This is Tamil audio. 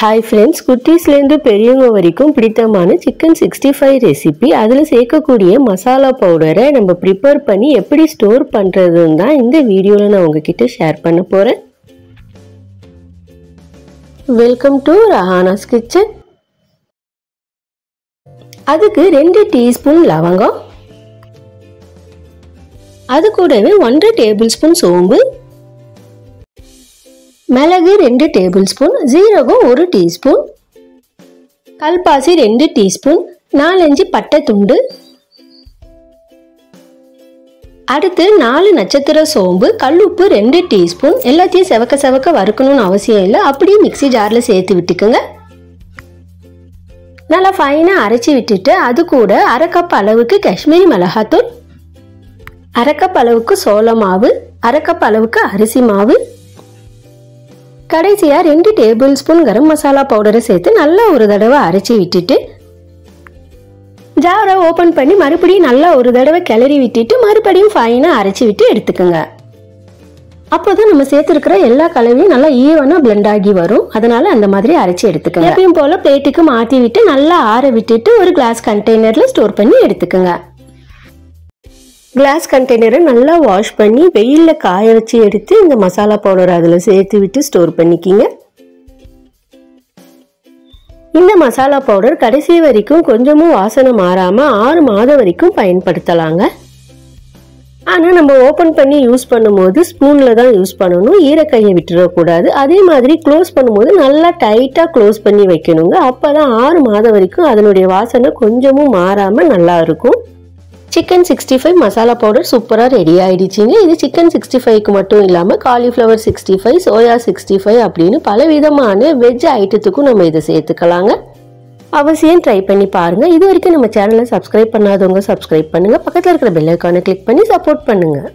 Hi friends, குட்டீஸ்லேருந்து பெரியவங்க வரைக்கும் பிடித்தமான சிக்கன் 65 ரெசிபி. அதில் சேர்க்கக்கூடிய மசாலா பவுடரை நம்ம ப்ரிப்பேர் பண்ணி எப்படி ஸ்டோர் பண்ணுறதுன்னு தான் இந்த வீடியோவில் நான் உங்ககிட்ட ஷேர் பண்ண போகிறேன். Welcome to Rahana's kitchen. அதுக்கு 2 டீஸ்பூன் லவங்கம், அது கூடவே 1 டேபிள் ஸ்பூன் சோம்பு, மிளகு 2 டேபிள் ஸ்பூன், ஜீரகம் 1 டீஸ்பூன், கல்பாசி 2 டீஸ்பூன், 4-5 பட்டை துண்டு, அடுத்து 4 நட்சத்திர சோம்பு, கல்லுப்பு 2 டீஸ்பூன். எல்லாத்தையும் செவக்க வறுக்கணும்னு அவசியம் இல்லை, அப்படியே மிக்சி ஜாரில் சேர்த்து விட்டுக்குங்க. நல்லா ஃபைனாக அரைச்சி விட்டுட்டு அது கூட 1/2 கப் அளவுக்கு காஷ்மீரி மிளகாத்தூள், 1/2 கப் அளவுக்கு சோள மாவு, 1/2 கப் அளவுக்கு அரிசி மாவு, கடைசியா 2 டேபிள் ஸ்பூன் கரம் மசாலா பவுடரை சேர்த்து நல்லா ஒரு தடவை அரைச்சி விட்டுட்டு ஜாரை ஓபன் பண்ணி மறுபடியும் நல்லா ஒரு தடவை கிளறி விட்டுட்டு மறுபடியும் ஃபைனா அரைச்சி விட்டு எடுத்துக்கோங்க. அப்போதான் நம்ம சேர்த்துருக்கிற எல்லா கலவையும் நல்லா ஈவனா பிளெண்ட் ஆகி வரும். அதனால அந்த மாதிரி அரைச்சி எடுத்துக்கோங்க. எப்பயும் போல பிளேட்டுக்கு மாற்றி விட்டு நல்லா ஆற விட்டுட்டு ஒரு கிளாஸ் கண்டெய்னர்ல ஸ்டோர் பண்ணி எடுத்துக்கோங்க. கிளாஸ் கண்டெய்னரை நல்லா வாஷ் பண்ணி வெயிலில் காய வச்சு எடுத்து இந்த மசாலா பவுடர் அதில் சேர்த்து விட்டு ஸ்டோர் பண்ணிக்கிங்க. இந்த மசாலா பவுடர் கடைசி வரைக்கும் கொஞ்சமும் வாசனை மாறாமல் 6 மாதம் வரைக்கும் பயன்படுத்தலாங்க. ஆனால் நம்ம ஓப்பன் பண்ணி யூஸ் பண்ணும்போது ஸ்பூனில் தான் யூஸ் பண்ணணும், ஈரக்கையை விட்டுறக்கூடாது. அதே மாதிரி க்ளோஸ் பண்ணும்போது நல்லா டைட்டாக க்ளோஸ் பண்ணி வைக்கணுங்க. அப்போ தான் 6 மாதம் வரைக்கும் அதனுடைய வாசனை கொஞ்சமும் மாறாமல் நல்லா இருக்கும். சிக்கன் 65 மசாலா பவுடர் சூப்பராக ரெடி ஆகிடுச்சிங்க. இது சிக்கன் 65க்கு மட்டும் இல்லாமல் காலிஃப்ளவர் 65, சோயா 65 அப்படின்னு பல விதமான வெஜ் ஐட்டத்துக்கும் நம்ம இதை சேர்த்துக்கலாங்க. அவசியம் ட்ரை பண்ணி பாருங்கள். இது வரைக்கும் நம்ம சேனலை சப்ஸ்கிரைப் பண்ணாதவங்க சப்ஸ்கிரைப் பண்ணுங்கள். பக்கத்தில் இருக்கிற பெல் ஐக்கானை கிளிக் பண்ணி சப்போர்ட் பண்ணுங்கள்.